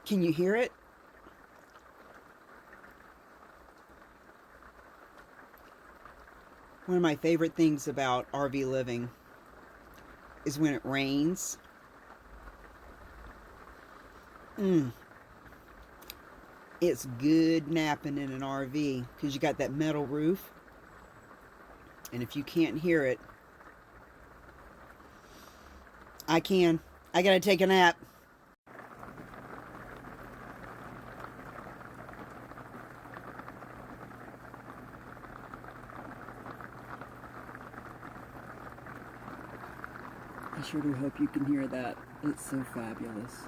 Can you hear it? One of my favorite things about RV living is when it rains. It's good napping in an RV because you got that metal roof. And if you can't hear it, I can. I gotta take a nap. I sure do hope you can hear that. It's so fabulous.